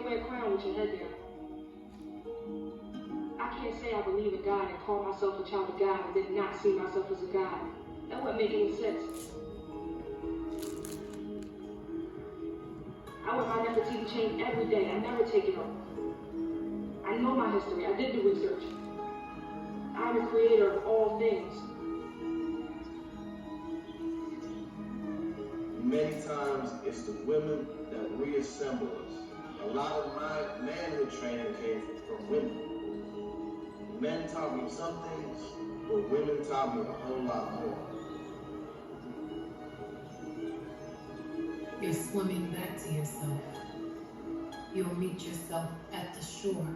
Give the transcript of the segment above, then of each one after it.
wear a crown with your head down. I can't say I believe in God and call myself a child of God and then not see myself as a God. That wouldn't make any sense. I wear my Nefertiti chain every day. I never take it off. I know my history. I did the research. I'm the creator of all things. Many times it's the women that reassemble us. A lot of my manhood training came from women. Men taught me some things, but women taught me a whole lot more. You're swimming back to yourself. You'll meet yourself at the shore.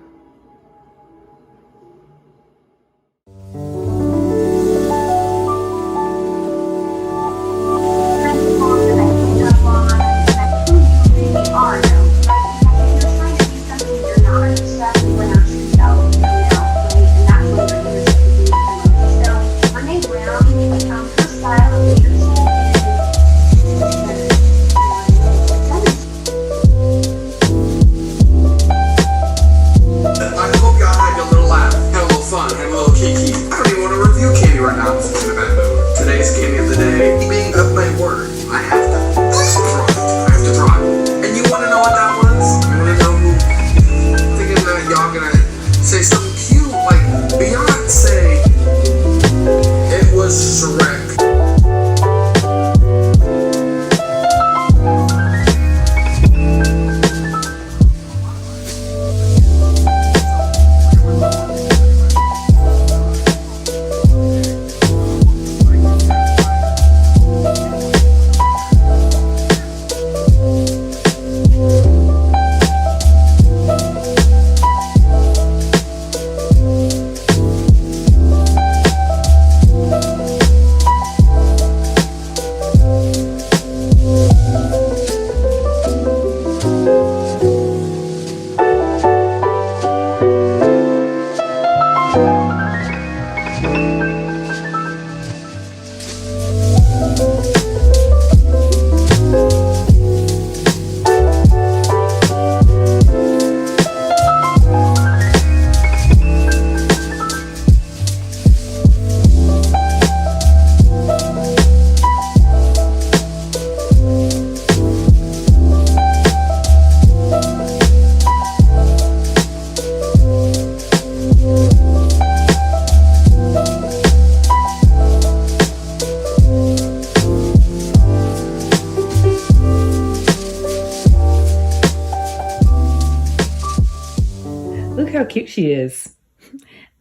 Look how cute she is.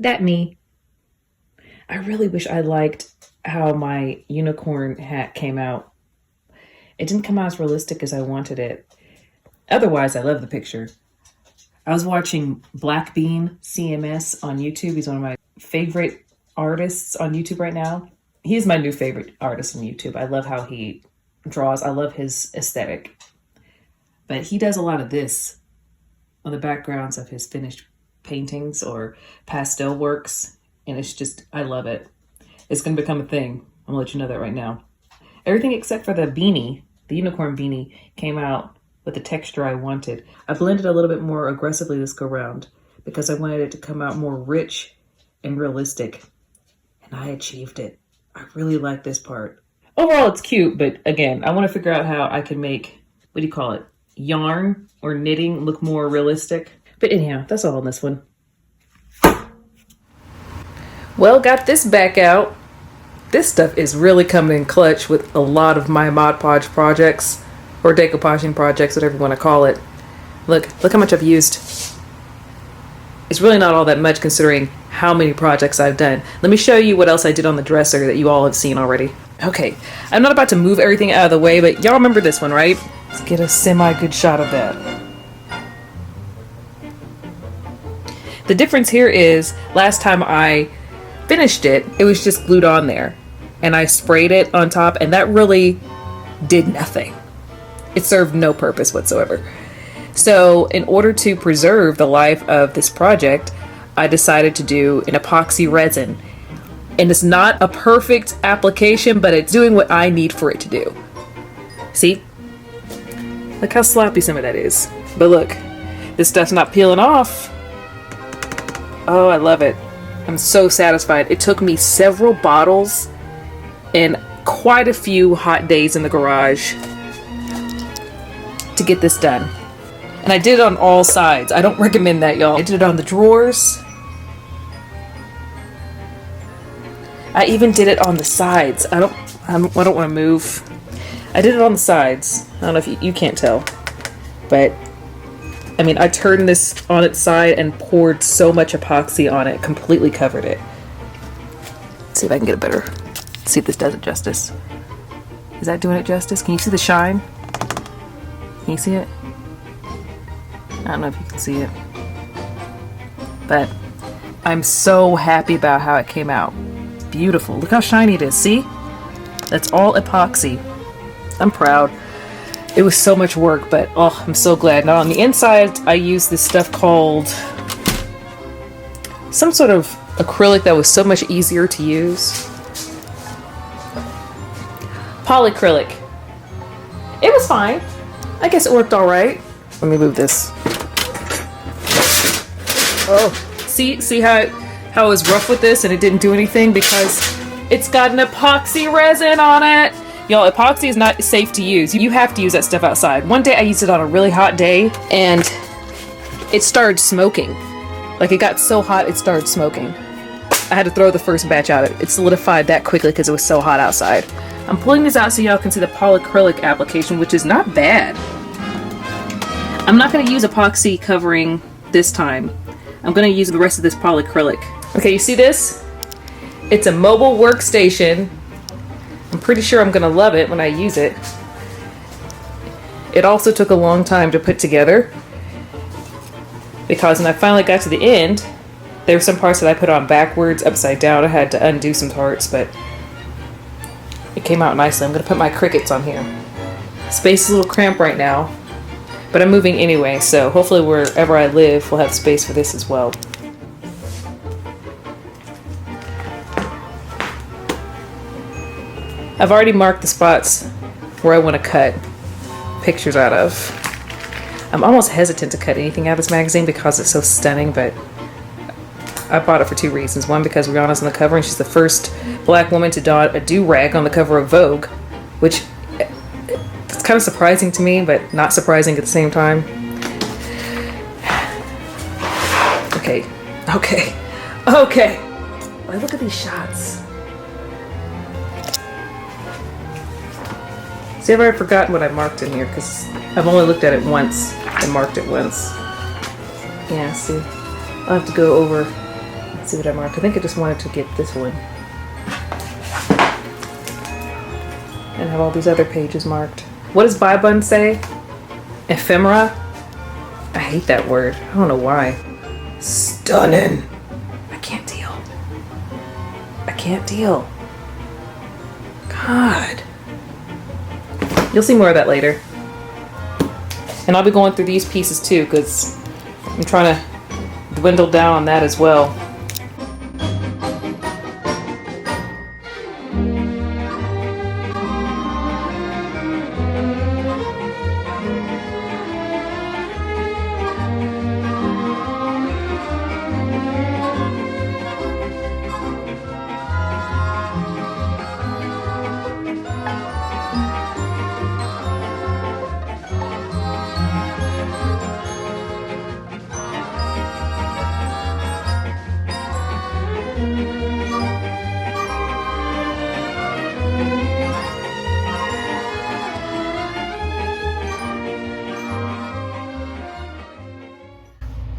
That me. I really wish I liked how my unicorn hat came out. It didn't come out as realistic as I wanted it. Otherwise, I love the picture. I was watching Black Bean CMS on YouTube. He's one of my favorite artists on YouTube right now. He is my new favorite artist on YouTube. I love how he draws. I love his aesthetic. But he does a lot of this on the backgrounds of his finished paintings or pastel works. And it's just, I love it. It's going to become a thing. I'm going to let you know that right now. Everything except for the beanie, the unicorn beanie, came out with the texture I wanted. I blended a little bit more aggressively this go round because I wanted it to come out more rich and realistic. And I achieved it. I really like this part. Overall, it's cute, but again, I want to figure out how I can make, what do you call it? Yarn or knitting look more realistic. But anyhow, that's all on this one. Well, got this back out. This stuff is really coming in clutch with a lot of my Mod Podge projects or decoupaging projects, whatever you want to call it. Look how much I've used. It's really not all that much considering how many projects I've done. Let me show you what else I did on the dresser that you all have seen already. Okay, I'm not about to move everything out of the way, but y'all remember this one, right? Let's get a semi-good shot of that. The difference here is last time I finished it, it was just glued on there. And I sprayed it on top, and that really did nothing. It served no purpose whatsoever. So in order to preserve the life of this project, I decided to do an epoxy resin. And it's not a perfect application, but it's doing what I need for it to do. See? Look how sloppy some of that is. But look, This stuff's not peeling off. Oh, I love it. I'm so satisfied. It took me several bottles and quite a few hot days in the garage to get this done. And I did it on all sides. I don't recommend that, y'all. I did it on the drawers. I even did it on the sides. I don't want to move. I did it on the sides. I don't know if you can't tell, but I mean, I turned this on its side and poured so much epoxy on it, completely covered it. Let's see if I can get it better. See if this does it justice. Is that doing it justice? Can you see the shine? Can you see it? I don't know if you can see it, but I'm so happy about how it came out. Beautiful. Look how shiny it is. See? That's all epoxy. I'm proud. It was so much work, but oh, I'm so glad. Now on the inside, I used this stuff called some sort of acrylic that was so much easier to use. Polyacrylic. It was fine. I guess it worked all right. Let me move this. Oh, see how it was rough with this and it didn't do anything because it's got an epoxy resin on it. Y'all, epoxy is not safe to use. You have to use that stuff outside. One day I used it on a really hot day and it started smoking. Like it got so hot it started smoking. I had to throw the first batch out. It solidified that quickly because it was so hot outside. I'm pulling this out so y'all can see the polyacrylic application, which is not bad. I'm not going to use epoxy covering this time. I'm going to use the rest of this polyacrylic. Okay, you see this? It's a mobile workstation. I'm pretty sure I'm going to love it when I use it. It also took a long time to put together because when I finally got to the end, there were some parts that I put on backwards, upside down. I had to undo some parts, but it came out nicely. I'm going to put my crickets on here. Space is a little cramped right now, but I'm moving anyway, so hopefully wherever I live will have space for this as well. I've already marked the spots where I want to cut pictures out of. I'm almost hesitant to cut anything out of this magazine because it's so stunning, but I bought it for two reasons. One, because Rihanna's on the cover and she's the first black woman to don a do-rag on the cover of Vogue, which it's kind of surprising to me, but not surprising at the same time. Okay. Like, look at these shots. See, I've already forgotten what I marked in here because I've only looked at it once and marked it once. Yeah, see, I'll have to go over and see what I marked. I think I just wanted to get this one and have all these other pages marked. What does Bybun say? Ephemera? I hate that word. I don't know why. Stunning. I can't deal. God. You'll see more of that later. And I'll be going through these pieces too because I'm trying to dwindle down on that as well.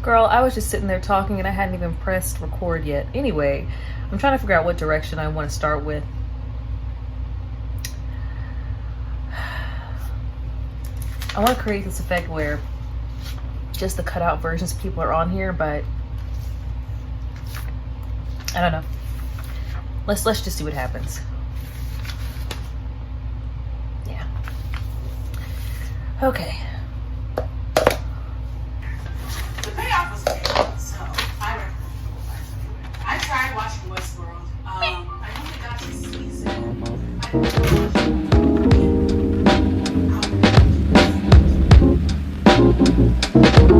Girl, I was just sitting there talking and I hadn't even pressed record yet. Anyway, I'm trying to figure out what direction I want to start with. I want to create this effect where just the cutout versions of people are on here, but I don't know. Let's just see what happens. Yeah. Okay. The payoff was good, so I recommend it. I tried watching Westworld. I only got to season.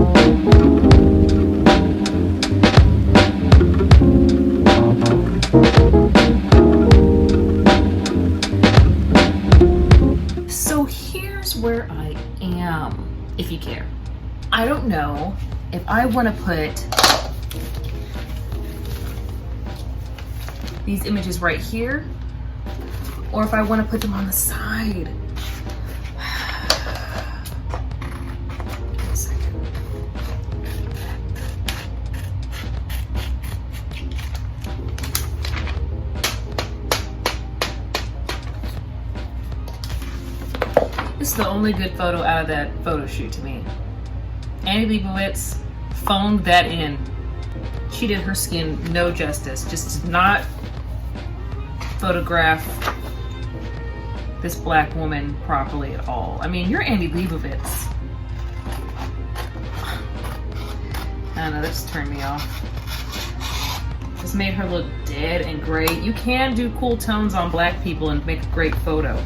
I I don't know if I want to put these images right here or if I want to put them on the side. A second. This is the only good photo out of that photo shoot to me. Annie Leibovitz phoned that in. She did her skin no justice. Just did not photograph this black woman properly at all. I mean, you're Annie Leibovitz. I don't know, that just turned me off. Just made her look dead and gray. You can do cool tones on black people and make a great photo.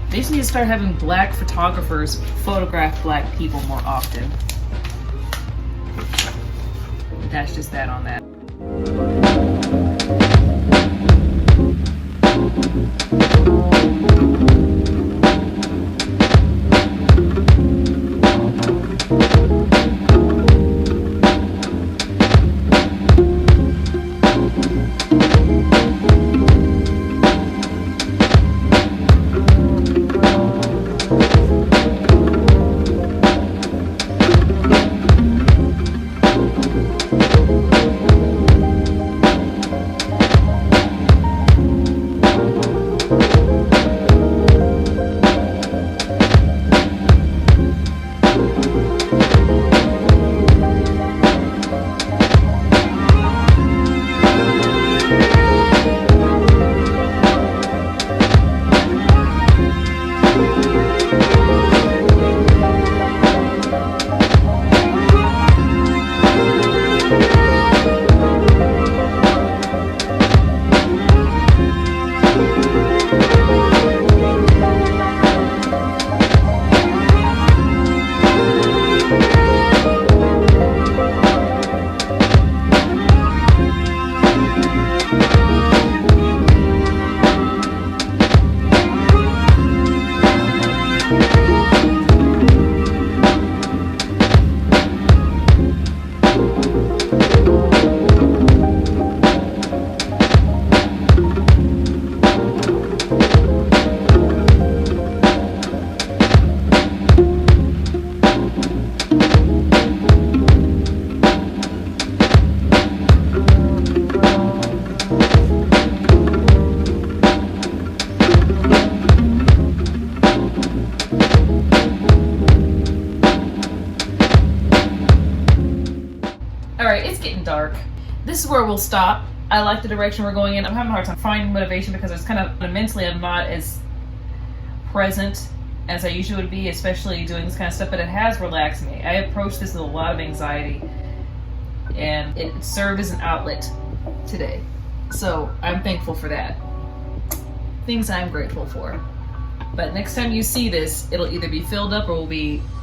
They just need to start having black photographers photograph black people more often. That's just that on that. Alright, it's getting dark. This is where we'll stop. I like the direction we're going in. I'm having a hard time finding motivation because it's kind of mentally I'm not as present as I usually would be, especially doing this kind of stuff, but it has relaxed me. I approached this with a lot of anxiety and it served as an outlet today. So I'm thankful for that. Things I'm grateful for. But next time you see this, it'll either be filled up or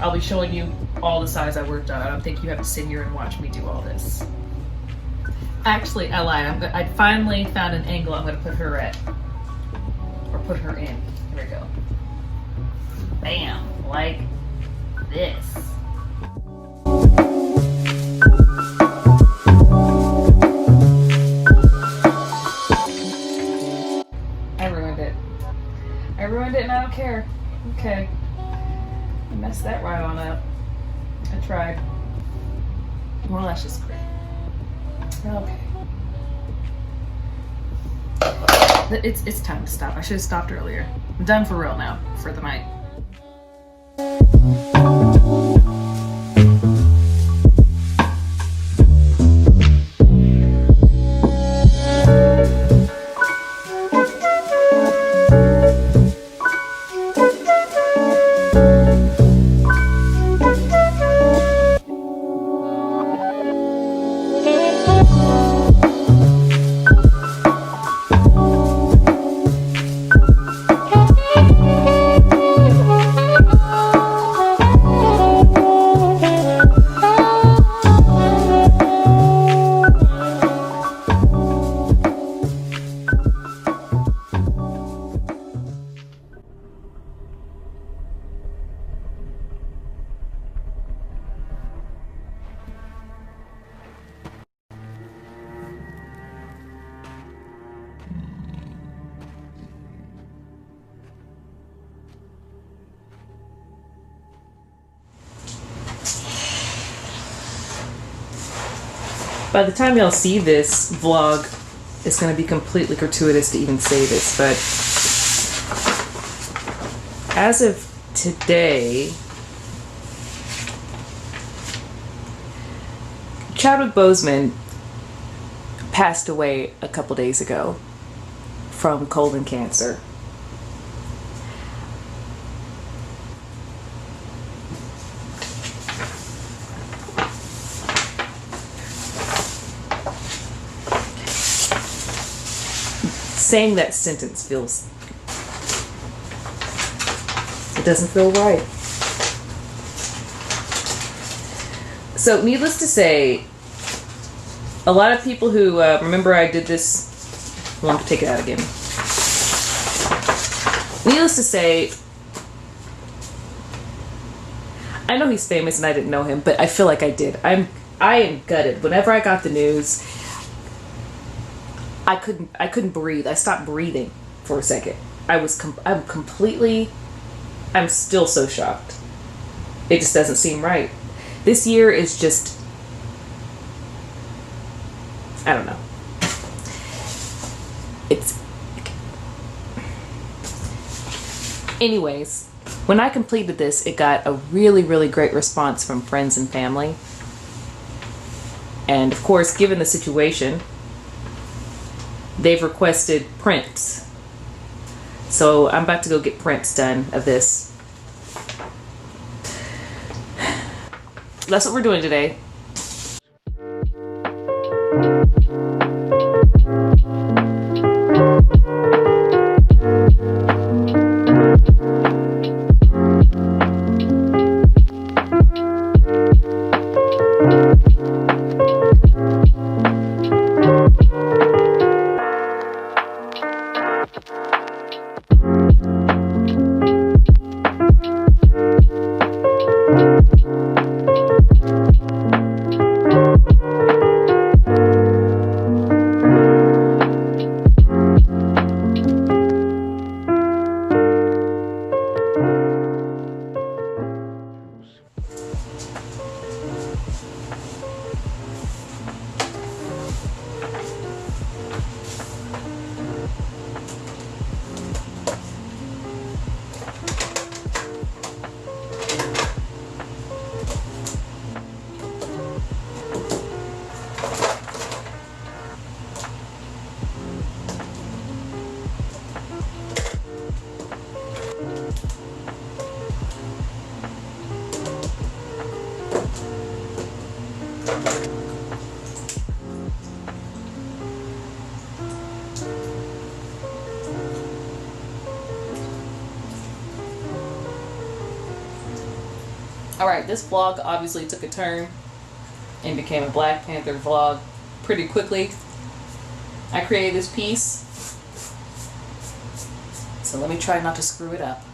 I'll be showing you all the size I worked on. I don't think you have to sit here and watch me do all this. Actually, I lied. I finally found an angle I'm going to put her at. Or put her in. Here we go. Bam. Like this. I ruined it. I ruined it and I don't care. Okay. I messed that right on up. I tried. Well, that's just great. Okay. It's time to stop. I should have stopped earlier. I'm done for real now for the night. By the time y'all see this vlog, it's going to be completely gratuitous to even say this, but as of today, Chadwick Boseman passed away a couple days ago from colon cancer. Saying that sentence it doesn't feel right. So needless to say, a lot of people who remember I did this, I want to take it out again. Needless to say, I know he's famous and I didn't know him, but I feel like I did. I am gutted. Whenever I got the news, I couldn't breathe. I stopped breathing for a second. I'm still so shocked. It just doesn't seem right. This year is just, I don't know. Anyways, when I completed this, it got a really, really great response from friends and family. And of course, given the situation, they've requested prints. So I'm about to go get prints done of this. That's what we're doing today. Alright, this vlog obviously took a turn and became a Black Panther vlog pretty quickly. I created this piece, so let me try not to screw it up.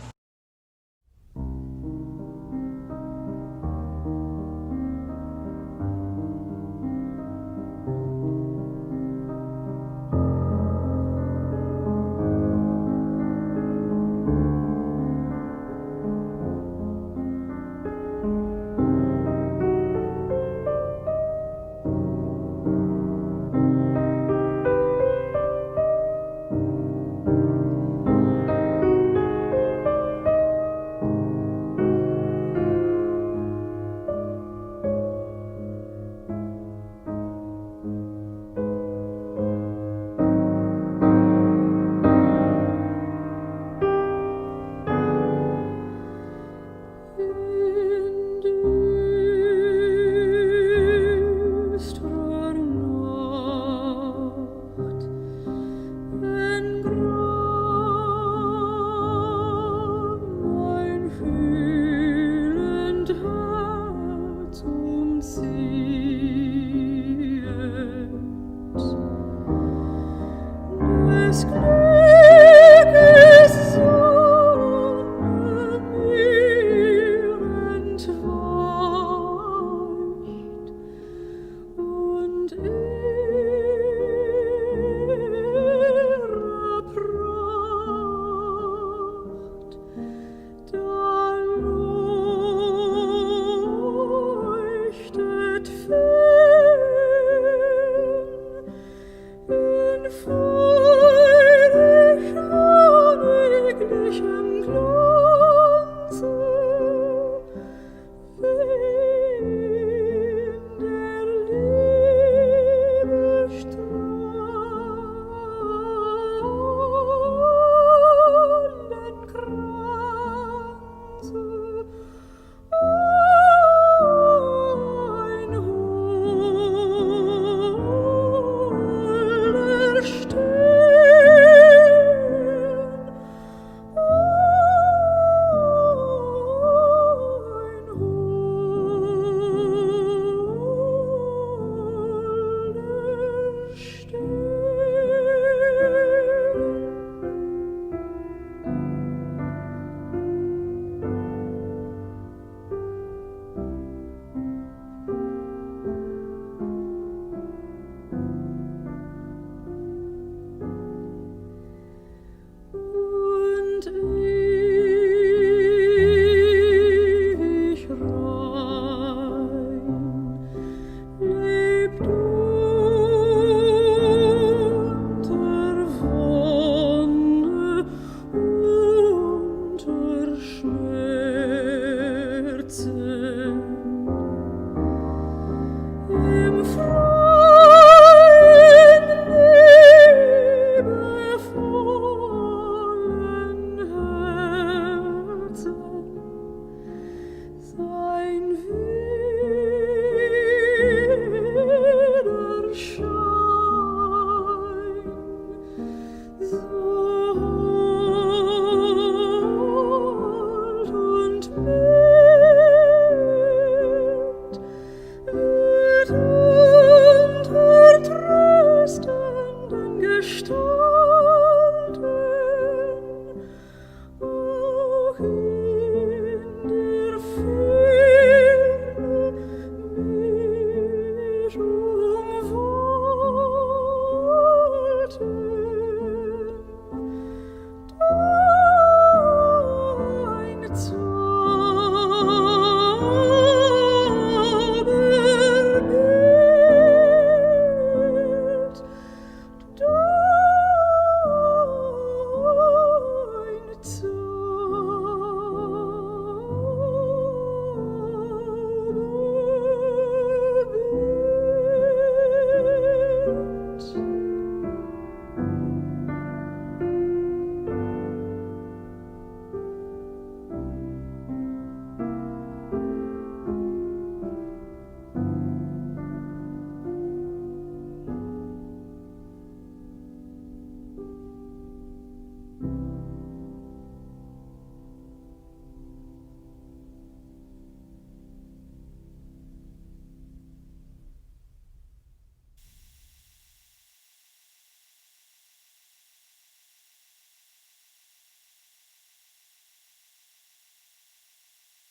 See